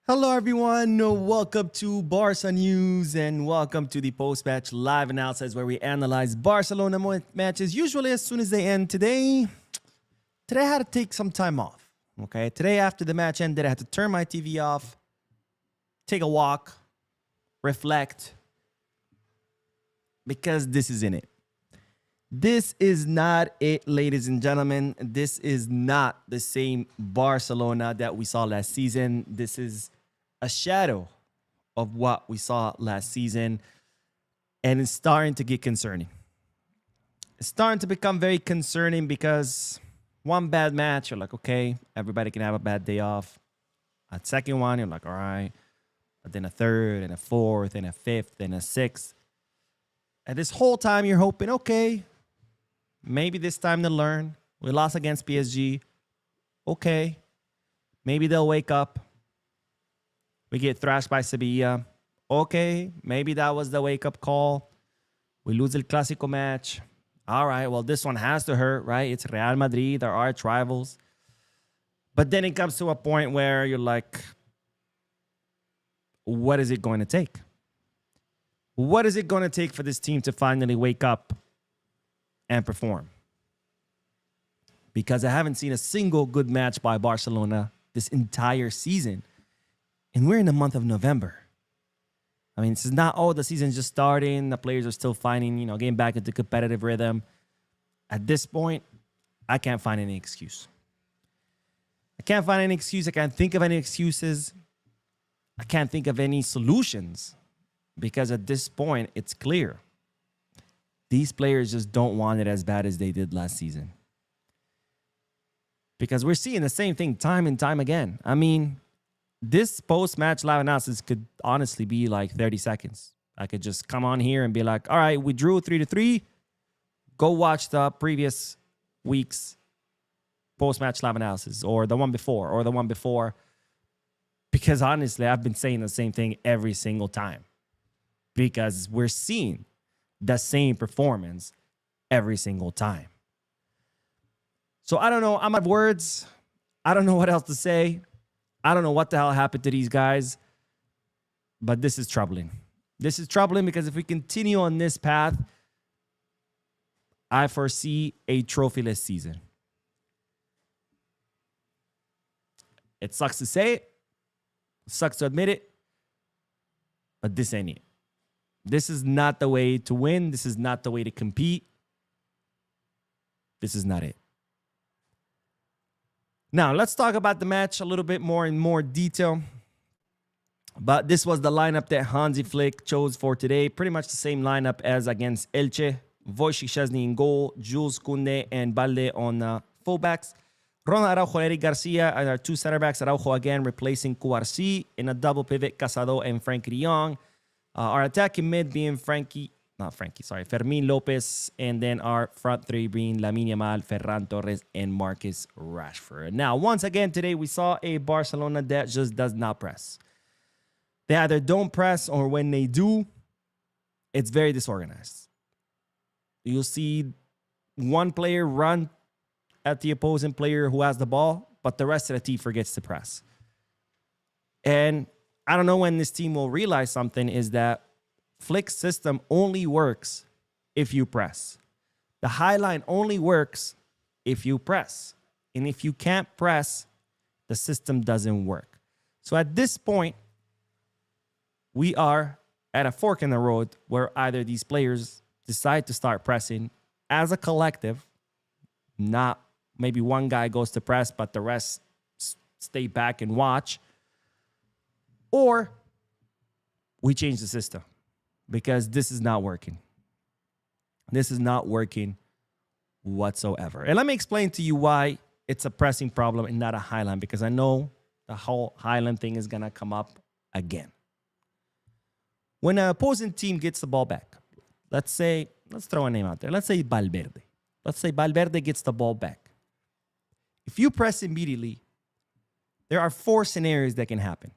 Hello, everyone. Welcome to Barca News and welcome to the post-match live analysis where we analyze Barcelona matches usually as soon as they end. Today I had to take some time off. Okay, today after the match ended, I had to turn my TV off, take a walk, reflect, because this isn't it. This is not it, ladies and gentlemen. This is not the same Barcelona that we saw last season. This is a shadow of what we saw last season, and it's starting to get concerning. It's starting to become very concerning because one bad match, you're like, okay, everybody can have a bad day off. A second one, you're like, all right. But then a third and a fourth and a fifth and a sixth. And this whole time you're hoping, okay, maybe this time they'll learn. We lost against PSG. Okay. Maybe they'll wake up. We get thrashed by Sevilla. Okay, maybe that was the wake-up call. We lose the Clásico match. All right, well, this one has to hurt, right? It's Real Madrid, our arch rivals. But then it comes to a point where you're like, what is it going to take? What is it going to take for this team to finally wake up and perform? Because I haven't seen a single good match by Barcelona this entire season. And we're in the month of November. I mean, this is not, oh, the season's just starting. The players are still finding, getting back into competitive rhythm. At this point, I can't find any excuse. I can't find any excuse. I can't think of any excuses. I can't think of any solutions. Because at this point, it's clear. These players just don't want it as bad as they did last season. Because we're seeing the same thing time and time again. I mean, this post-match live analysis could honestly be like 30 seconds. I could just come on here and be like, all right, we drew 3-3. Go watch the previous week's post-match live analysis or the one before. Because honestly, I've been saying the same thing every single time. Because we're seeing the same performance every single time. So I don't know. I'm out of words. I don't know what else to say. I don't know what the hell happened to these guys, but this is troubling. This is troubling because if we continue on this path, I foresee a trophyless season. It sucks to say it. It sucks to admit it, but this ain't it. This is not the way to win. This is not the way to compete. This is not it. Now, let's talk about the match a little bit more in more detail. But this was the lineup that Hansi Flick chose for today. Pretty much the same lineup as against Elche. Wojciech Szczesny in goal, Jules Koundé and Balde on fullbacks. Ronald Araujo, Eric Garcia and our two center backs. Araujo again replacing Cubarsí in a double pivot, Casado and Frenkie de Jong. Our attacking mid being Fermin Lopez, and then our front three being Lamine Yamal, Ferran Torres, and Marcus Rashford. Now, once again, today we saw a Barcelona that just does not press. They either don't press, or when they do, it's very disorganized. You'll see one player run at the opposing player who has the ball, but the rest of the team forgets to press. And I don't know when this team will realize something is that Flick's system only works if you press. The high line only works if you press. And if you can't press, the system doesn't work. So at this point, we are at a fork in the road where either these players decide to start pressing as a collective, not maybe one guy goes to press, but the rest stay back and watch, or we change the system. Because this is not working. This is not working whatsoever. And let me explain to you why it's a pressing problem and not a highline. Because I know the whole highline thing is going to come up again. When an opposing team gets the ball back, let's throw a name out there. Let's say Valverde. Let's say Valverde gets the ball back. If you press immediately, there are 4 scenarios that can happen.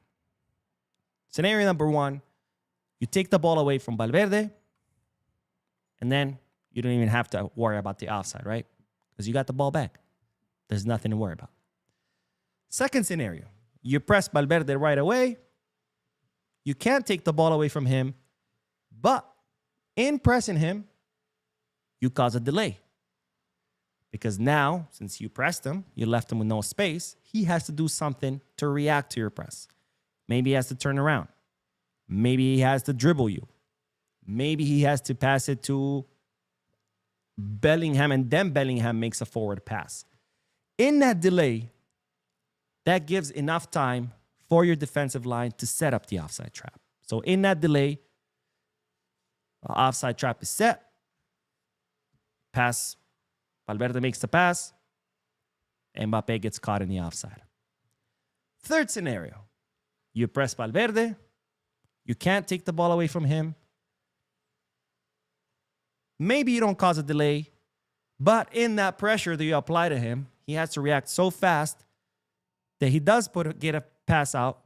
Scenario number 1, you take the ball away from Valverde, and then you don't even have to worry about the offside, right? Because you got the ball back. There's nothing to worry about. Second scenario, You press Valverde right away. You can't take the ball away from him. But in pressing him, you cause a delay. Because now, since you pressed him, you left him with no space, he has to do something to react to your press. Maybe he has to turn around. Maybe he has to dribble you. Maybe he has to pass it to Bellingham, and then Bellingham makes a forward pass. In that delay, that gives enough time for your defensive line to set up the offside trap. So in that delay, the offside trap is set. Pass. Valverde makes the pass. Mbappe gets caught in the offside. Third scenario. You press Valverde. You can't take the ball away from him. Maybe you don't cause a delay, but in that pressure that you apply to him, he has to react so fast that he does get a pass out,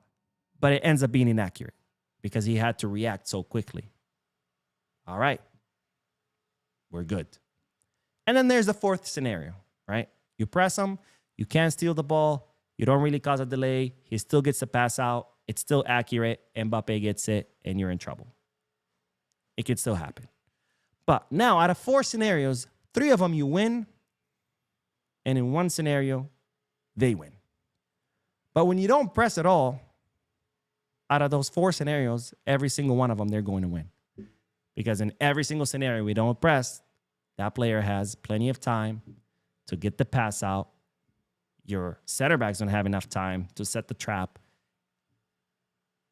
but it ends up being inaccurate because he had to react so quickly. All right. We're good. And then there's the fourth scenario, right? You press him. You can't steal the ball. You don't really cause a delay. He still gets the pass out. It's still accurate. Mbappe gets it, and you're in trouble. It could still happen. But now, out of 4 scenarios, 3 of them you win, and in 1 scenario, they win. But when you don't press at all, out of those 4 scenarios, every single one of them, they're going to win. Because in every single scenario we don't press, that player has plenty of time to get the pass out. Your center backs don't have enough time to set the trap.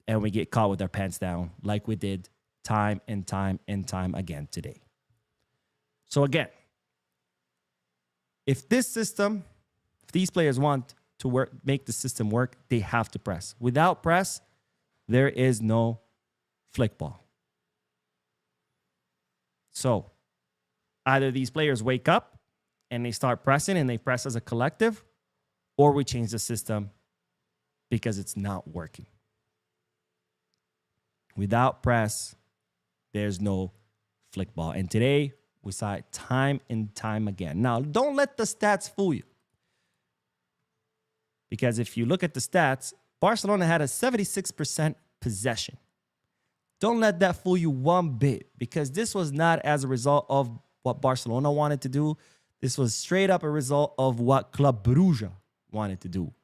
And we get caught with our pants down like we did time and time and time again today. So again, if this system, if these players want to work, make the system work, they have to press. Without press, there is no flick ball. So either these players wake up and they start pressing and they press as a collective, or we change the system because it's not working. Without press, there's no flick ball. And today, we saw it time and time again. Now, don't let the stats fool you. Because if you look at the stats, Barcelona had a 76% possession. Don't let that fool you one bit, because this was not as a result of what Barcelona wanted to do. This was straight up a result of what Club Brugge wanted to do.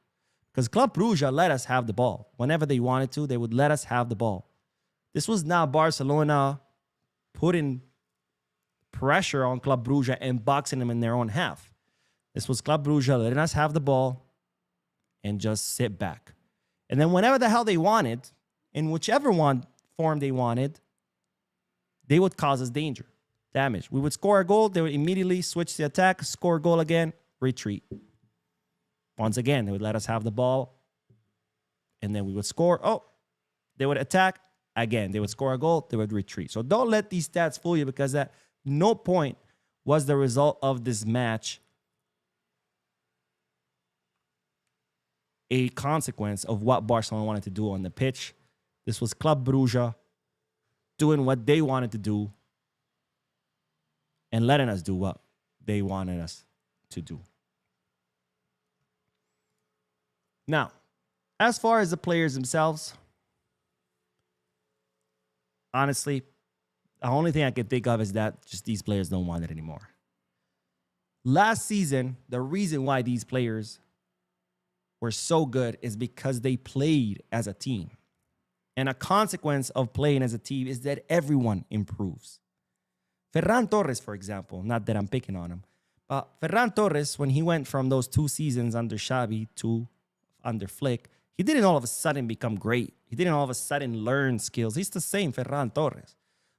Because Club Brugge let us have the ball. Whenever they wanted to, they would let us have the ball. This was not Barcelona putting pressure on Club Brugge and boxing them in their own half. This was Club Brugge letting us have the ball and just sit back. And then whenever the hell they wanted, in whichever form they wanted, they would cause us danger, damage. We would score a goal. They would immediately switch the attack, score a goal again, retreat. Once again, they would let us have the ball, and then we would score. Oh, they would attack. Again, they would score a goal. They would retreat. So don't let these stats fool you, because at no point was the result of this match a consequence of what Barcelona wanted to do on the pitch. This was Club Brugge doing what they wanted to do and letting us do what they wanted us to do. Now, as far as the players themselves, honestly, the only thing I can think of is that just these players don't want it anymore. Last season, the reason why these players were so good is because they played as a team. And a consequence of playing as a team is that everyone improves. Ferran Torres, for example, not that I'm picking on him, but Ferran Torres, when he went from those 2 seasons under Xavi to under Flick, he didn't all of a sudden become great. He didn't all of a sudden learn skills. He's the same Ferran Torres.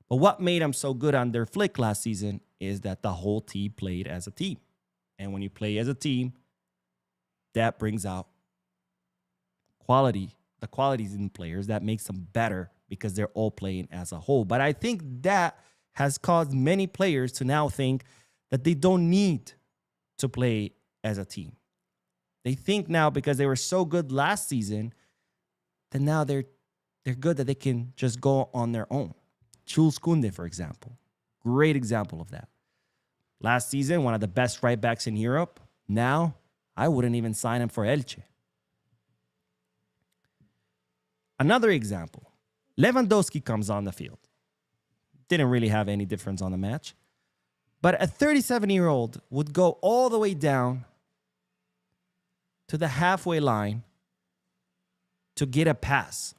But what made him so good under Flick last season is that the whole team played as a team. And when you play as a team, that brings out quality, the qualities in players that makes them better because they're all playing as a whole. But I think that has caused many players to now think that they don't need to play as a team. They think now, because they were so good last season, that now they're good, that they can just go on their own. Jules Koundé, for example. Great example of that. Last season, one of the best right backs in Europe. Now, I wouldn't even sign him for Elche. Another example. Lewandowski comes on the field. Didn't really have any difference on the match. But a 37-year-old would go all the way down to the halfway line to get a pass.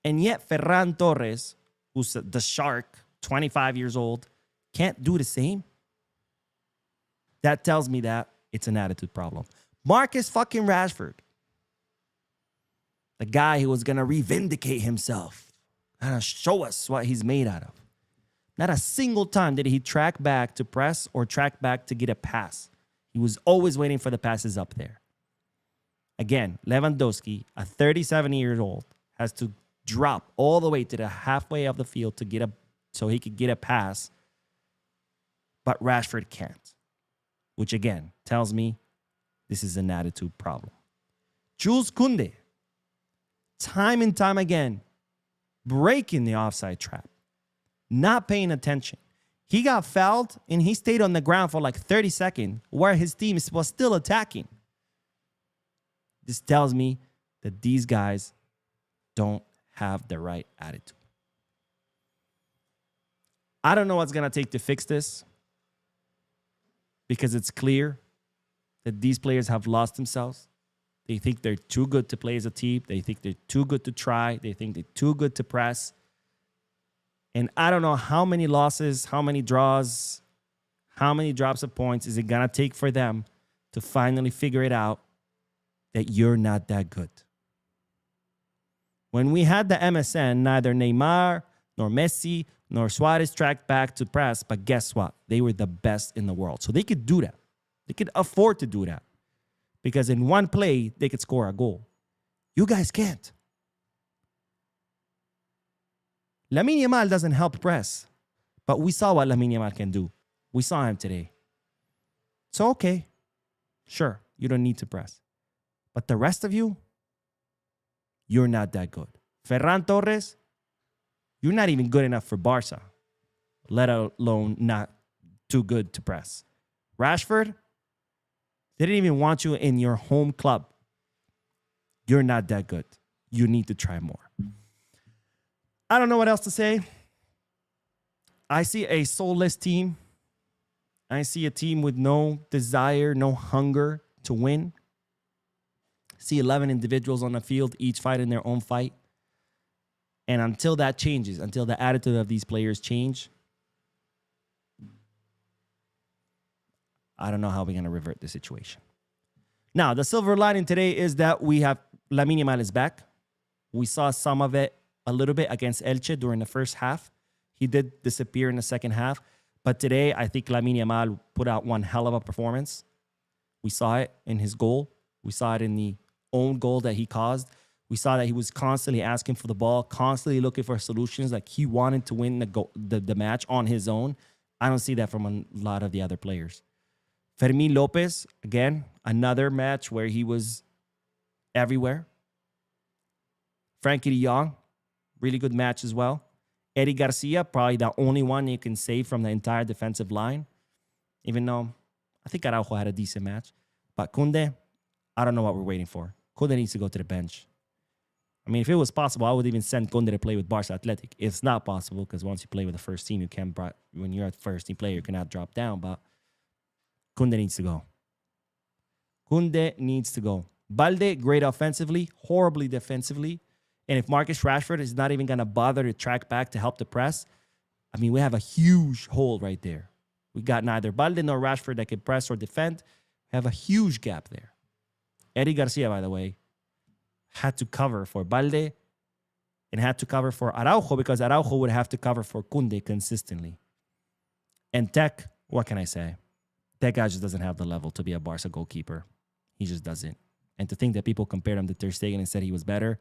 And yet Ferran Torres, who's the shark, 25 years old, can't do the same. That tells me that it's an attitude problem. Marcus fucking Rashford, the guy who was going to revindicate himself, and show us what he's made out of. Not a single time did he track back to press or track back to get a pass. He was always waiting for the passes up there. Again, Lewandowski, a 37-year-old, has to drop all the way to the halfway of the field to get so he could get a pass, but Rashford can't, which again tells me this is an attitude problem. Jules Koundé, time and time again, breaking the offside trap, not paying attention. He got fouled and he stayed on the ground for like 30 seconds where his team was still attacking. This tells me that these guys don't have the right attitude. I don't know what's going to take to fix this, because it's clear that these players have lost themselves. They think they're too good to play as a team. They think they're too good to try. They think they're too good to press. And I don't know how many losses, how many draws, how many drops of points is it going to take for them to finally figure it out that you're not that good. When we had the MSN, neither Neymar, nor Messi, nor Suarez tracked back to press, but guess what? They were the best in the world. So they could do that. They could afford to do that. Because in one play, they could score a goal. You guys can't. Lamine Yamal doesn't help press, but we saw what Lamine Yamal can do. We saw him today. So, okay, sure, you don't need to press. But the rest of you, you're not that good. Ferran Torres, you're not even good enough for Barca, let alone not too good to press. Rashford, they didn't even want you in your home club. You're not that good. You need to try more. I don't know what else to say. I see a soulless team. I see a team with no desire, no hunger to win. See 11 individuals on the field, each fighting their own fight. And until that changes, until the attitude of these players change, I don't know how we're going to revert the situation. Now, the silver lining today is that we have Lamine Yamal is back. We saw some of it a little bit against Elche during the first half. He did disappear in the second half. But today, I think Lamine Yamal put out one hell of a performance. We saw it in his goal. We saw it in the own goal that he caused. We saw that he was constantly asking for the ball, constantly looking for solutions. Like he wanted to win the match on his own. I don't see that from a lot of the other players. Fermin Lopez, again, another match where he was everywhere. Frankie de Jong, really good match as well. Eddie Garcia, probably the only one you can say from the entire defensive line. Even though I think Araujo had a decent match. But Koundé, I don't know what we're waiting for. Koundé needs to go to the bench. I mean, if it was possible, I would even send Koundé to play with Barca Athletic. It's not possible because once you play with the first team, you can't. When you're a first team player, you cannot drop down. But Koundé needs to go. Koundé needs to go. Balde, great offensively, horribly defensively. And if Marcus Rashford is not even going to bother to track back to help the press, I mean, we have a huge hole right there. We got neither Balde nor Rashford that can press or defend. We have a huge gap there. Eddie Garcia, by the way, had to cover for Balde and had to cover for Araujo because Araujo would have to cover for Koundé consistently. And Tech, what can I say? That guy just doesn't have the level to be a Barca goalkeeper. He just doesn't. And to think that people compared him to Ter Stegen and said he was better,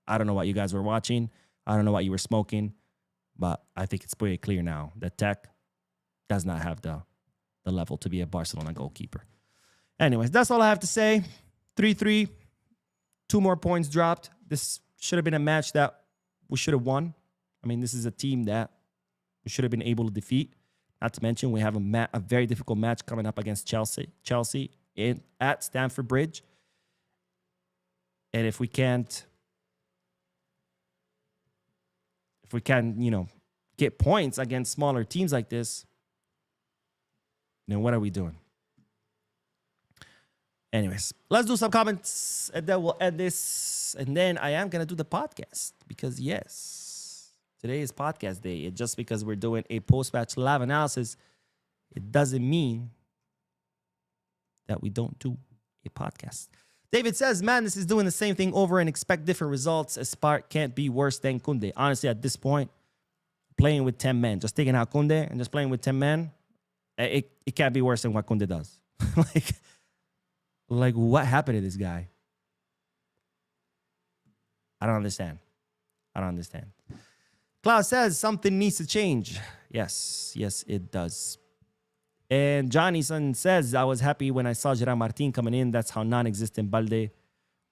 I don't know what you guys were watching. I don't know what you were smoking. But I think it's pretty clear now that Tech does not have the level to be a Barcelona goalkeeper. Anyways, that's all I have to say. 3-3. 2 more points dropped. This should have been a match that we should have won. I mean, this is a team that we should have been able to defeat. Not to mention, we have a very difficult match coming up against Chelsea at Stamford Bridge. And if we can't, get points against smaller teams like this, then what are we doing? Anyways, let's do some comments and then we'll end this. And then I am going to do the podcast because, yes, today is podcast day. And just because we're doing a post-match live analysis, it doesn't mean that we don't do a podcast. David says, Madness is doing the same thing over and expect different results. Spark can't be worse than Koundé. Honestly, at this point, playing with 10 men, just taking out Koundé and just playing with 10 men, it can't be worse than what Koundé does. Like, what happened to this guy? I don't understand. Klaus says, something needs to change. Yes, it does. And Johnny Son says, I was happy when I saw Gerard Martin coming in. That's how non-existent Balde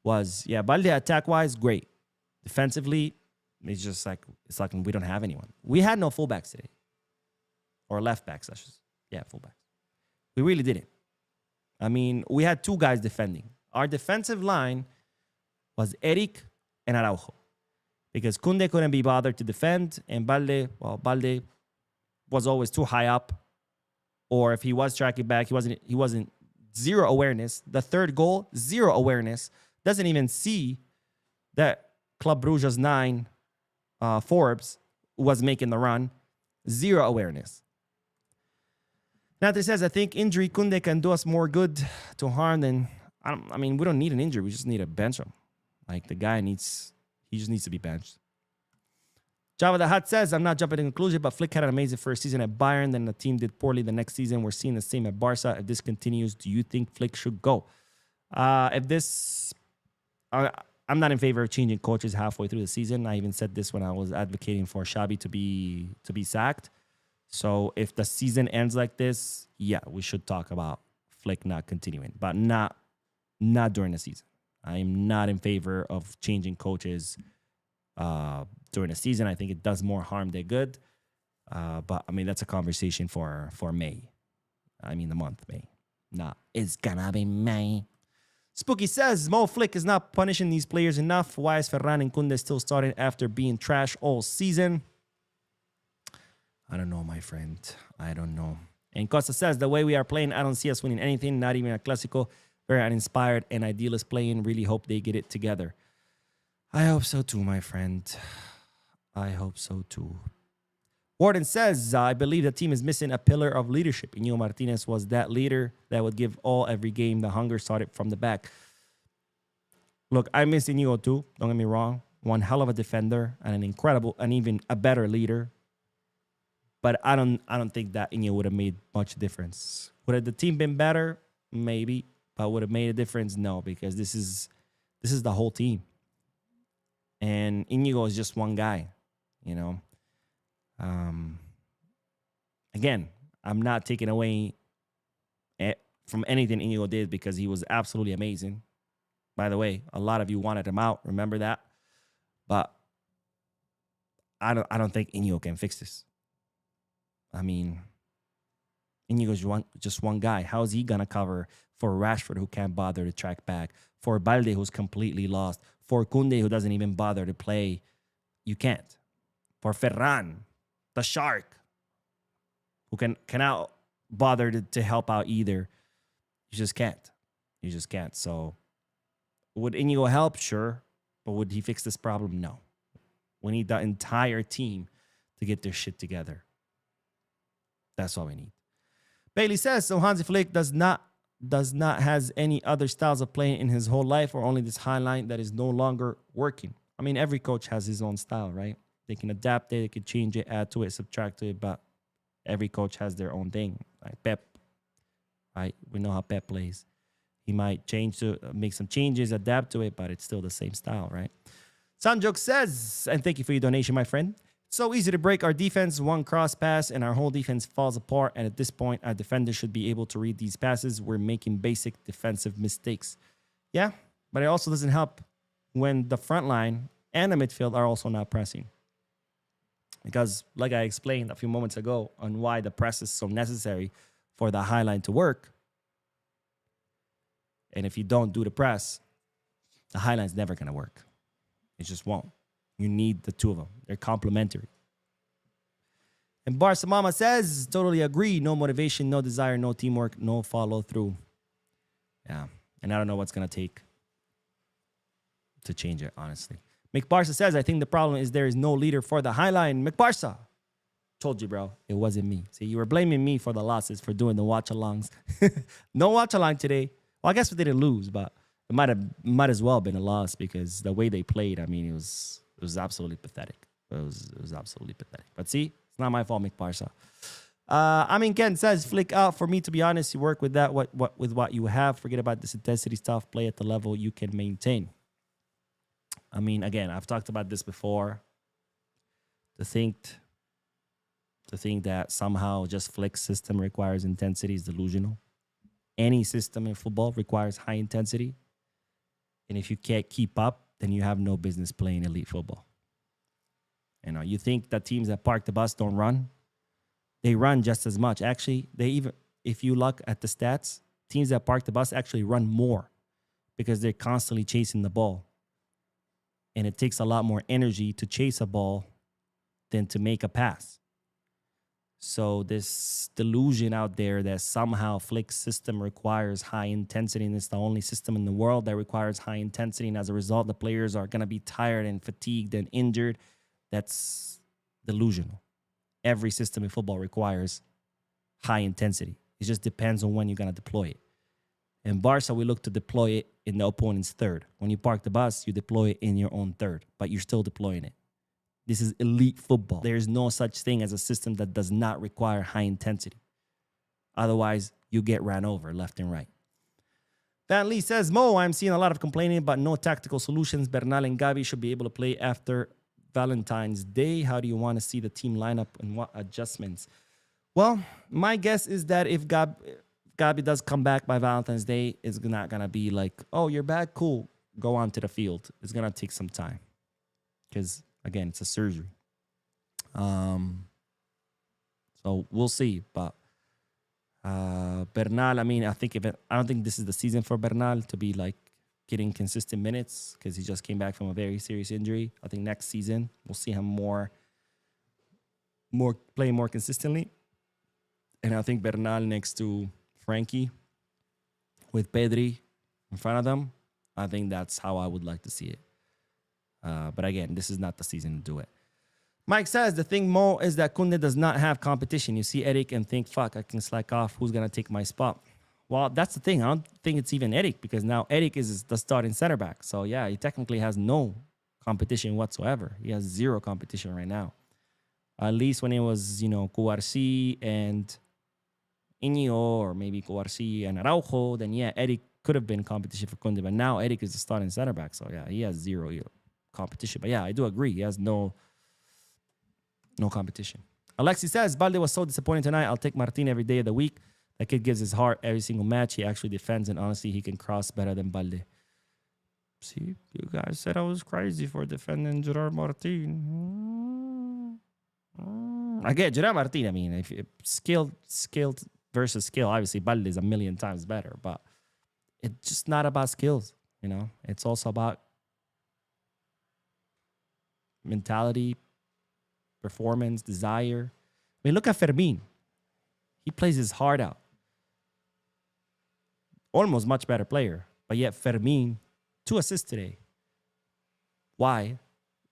was. Yeah, Balde attack-wise, great. Defensively, it's like we don't have anyone. We had no fullbacks today. Or left-backs, I should say. Yeah, fullbacks. We really didn't. I mean, we had two guys defending. Our defensive line was Eric and Araujo. Because Koundé couldn't be bothered to defend. And Balde was always too high up. Or if he was tracking back, he wasn't zero awareness. The third goal, zero awareness. Doesn't even see that Club Brugge's 9, Forbes, was making the run. Zero awareness. Nathan says, I think injury Koundé can do us more good to harm than... we don't need an injury. We just need to bench him. Like, the guy he just needs to be benched. Java the Hut says, I'm not jumping to conclusion, but Flick had an amazing first season at Bayern. Then the team did poorly the next season. We're seeing the same at Barca. If this continues, do you think Flick should go? I'm not in favor of changing coaches halfway through the season. I even said this when I was advocating for Xabi to be sacked. So if the season ends like this, yeah, we should talk about Flick not continuing, but not during the season. I am not in favor of changing coaches during the season. I think it does more harm than good. But that's a conversation for May. The month May. It's gonna be May. Spooky says, Mo Flick is not punishing these players enough. Why is Ferran and Koundé still starting after being trash all season? I don't know, my friend. I don't know. And Costa says, the way we are playing, I don't see us winning anything, not even a Clásico. Very uninspired and idealist playing. Really hope they get it together. I hope so too, my friend. I hope so too. Warden says, I believe the team is missing a pillar of leadership. Inigo Martinez was that leader that would give all every game. The hunger started from the back. Look, I miss Inigo too. Don't get me wrong. One hell of a defender and an incredible and even a better leader. But I don't think that Inigo would have made much difference. Would have the team been better? Maybe. But would have made a difference? No, because this is the whole team. And Inigo is just one guy, Again, I'm not taking away from anything Inigo did because he was absolutely amazing. By the way, a lot of you wanted him out. Remember that? But I don't think Inigo can fix this. Inigo's just one guy. How is he going to cover for Rashford, who can't bother to track back? For Balde, who's completely lost? For Koundé, who doesn't even bother to play? You can't. For Ferran, the shark, who cannot bother to help out either. You just can't. So would Inigo help? Sure. But would he fix this problem? No. We need the entire team to get their shit together. That's all we need. Bailey says, so Hansi Flick does not has any other styles of playing in his whole life, or only this highlight that is no longer working. Every coach has his own style, right? They can adapt it, they can change it, add to it, subtract to it, but every coach has their own thing. Like Pep, right? We know how Pep plays. He might make some changes, adapt to it, but it's still the same style, right? Sanjok says, and thank you for your donation, my friend. So easy to break our defense, one cross pass, and our whole defense falls apart. And at this point, our defenders should be able to read these passes. We're making basic defensive mistakes. Yeah, but it also doesn't help when the front line and the midfield are also not pressing. Because, like I explained a few moments ago on why the press is so necessary for the high line to work. And if you don't do the press, The highline's never going to work. It just won't. You need the two of them. They're complementary. And Barca Mama says, totally agree. No motivation, no desire, no teamwork, no follow through. Yeah. And I don't know what's going to take to change it, honestly. McBarca says, I think the problem is there is no leader for the Highline. McBarca. Told you, bro. It wasn't me. See, you were blaming me for the losses, for doing the watch-alongs. No watch-along today. Well, I guess we didn't lose, but it might as well have been a loss because the way they played, I mean, it was absolutely pathetic. It was absolutely pathetic. But see, it's not my fault, McBarca. I mean, Ken says, flick out. For me, to be honest, you work with that, with what you have. Forget about this intensity stuff. Play at the level you can maintain. I mean, again, I've talked about this before. To think that somehow just Flick's system requires intensity is delusional. Any system in football requires high intensity. And if you can't keep up, then you have no business playing elite football. You know, you think that teams that park the bus don't run? They run just as much. Actually, if you look at the stats, teams that park the bus actually run more because they're constantly chasing the ball. And it takes a lot more energy to chase a ball than to make a pass. So this delusion out there that somehow Flick's system requires high intensity and it's the only system in the world that requires high intensity, and as a result, the players are going to be tired and fatigued and injured, that's delusional. Every system in football requires high intensity. It just depends on when you're going to deploy it. In Barca, we look to deploy it in the opponent's third. When you park the bus, you deploy it in your own third, but you're still deploying it. This is elite football. There is no such thing as a system that does not require high intensity. Otherwise, you get ran over left and right. Van Lee says, Mo, I'm seeing a lot of complaining about no tactical solutions. Bernal and Gabi should be able to play after Valentine's Day. How do you want to see the team lineup and what adjustments? Well, my guess is that if Gabi does come back by Valentine's Day, it's not going to be like, oh, you're back? Cool. Go on to the field. It's going to take some time. Because, again, it's a surgery. So we'll see. But Bernal, I mean, I don't think this is the season for Bernal to be like getting consistent minutes because he just came back from a very serious injury. I think next season we'll see him playing more consistently. And I think Bernal next to Frankie with Pedri in front of them, I think that's how I would like to see it. But again, this is not the season to do it. Mike says, the thing, Mo, is that Koundé does not have competition. You see Eric and think, fuck, I can slack off. Who's going to take my spot? Well, that's the thing. I don't think it's even Eric because now Eric is the starting center back. So, yeah, he technically has no competition whatsoever. He has zero competition right now. At least when it was, Kouarsi and Iñigo or maybe Kouarsi and Araujo, then, yeah, Eric could have been competition for Koundé. But now Eric is the starting center back. So, yeah, he has zero competition. But, yeah, I do agree. He has no competition. Alexi says, Balde was so disappointing tonight. I'll take Martin every day of the week. That kid gives his heart every single match. He actually defends, and honestly, he can cross better than Balde. See, you guys said I was crazy for defending Gerard Martin. I get Gerard Martin. I mean, if skilled versus skill, obviously Balde is a million times better, but it's just not about skills, It's also about mentality, performance, desire. I mean, look at Fermin. He plays his heart out. Almost much better player. But yet Fermin, 2 assists today. Why?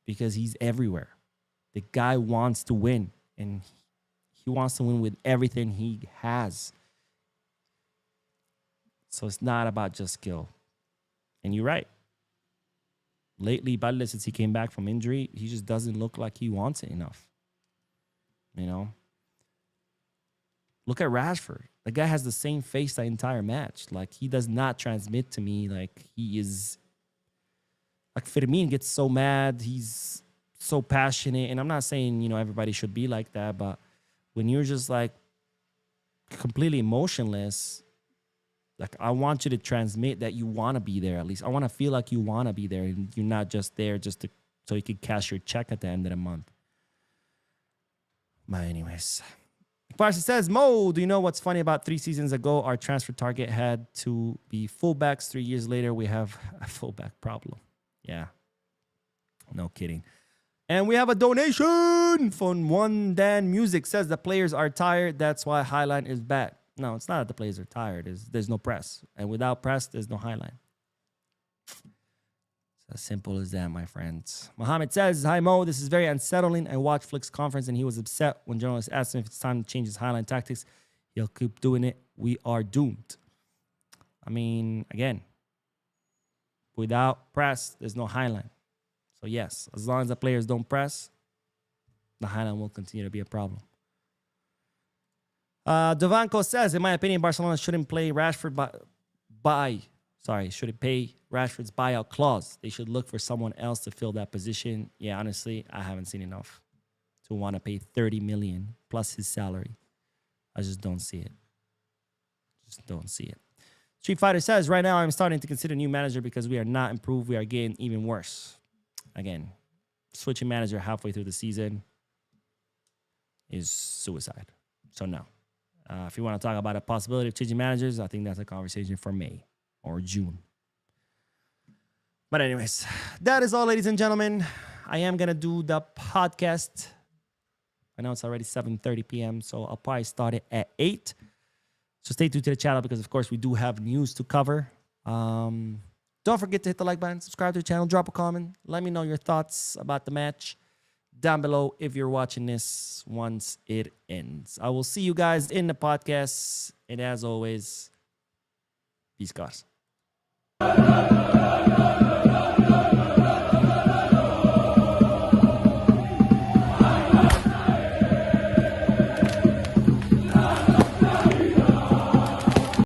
Because he's everywhere. The guy wants to win. And he wants to win with everything he has. So it's not about just skill. And you're right. Lately, Balde, since he came back from injury, he just doesn't look like he wants it enough. Look at Rashford. The guy has the same face the entire match. Like, he does not transmit to me like he is. Like, Fermin gets so mad. He's so passionate. And I'm not saying, everybody should be like that. But when you're just, like, completely emotionless, like, I want you to transmit that you want to be there at least. I want to feel like you want to be there. And you're not just there so you can cash your check at the end of the month. But anyways, Barca says, Mo, do you know what's funny about 3 seasons ago? Our transfer target had to be fullbacks. 3 years later, we have a fullback problem. Yeah. No kidding. And we have a donation from One Dan Music. Says the players are tired. That's why Highline is bad. No, it's not that the players are tired. There's no press. And without press, there's no Highline. It's as simple as that, my friends. Mohammed says, hi, Mo. This is very unsettling. I watched Flick's conference, and he was upset when journalists asked him if it's time to change his Highline tactics. He'll keep doing it. We are doomed. I mean, again, without press, there's no Highline. So, yes, as long as the players don't press, the Highline will continue to be a problem. Devanko says, in my opinion, Barcelona shouldn't play Rashford shouldn't pay Rashford's buyout clause. They should look for someone else to fill that position. Yeah, honestly, I haven't seen enough to want to pay 30 million plus his salary. I just don't see it. Just don't see it. Street Fighter says, right now I'm starting to consider new manager because we are not improved. We are getting even worse. Again, switching manager halfway through the season is suicide. So no. If you want to talk about a possibility of changing managers, I think that's a conversation for May or June. But anyways, that is all, ladies and gentlemen. I am going to do the podcast. I know it's already 7:30 p.m., so I'll probably start it at 8. So stay tuned to the channel because, of course, we do have news to cover. Don't forget to hit the like button, subscribe to the channel, drop a comment. Let me know your thoughts about the match down below if you're watching this once it ends. I will see you guys in the podcast. And as always, peace, guys.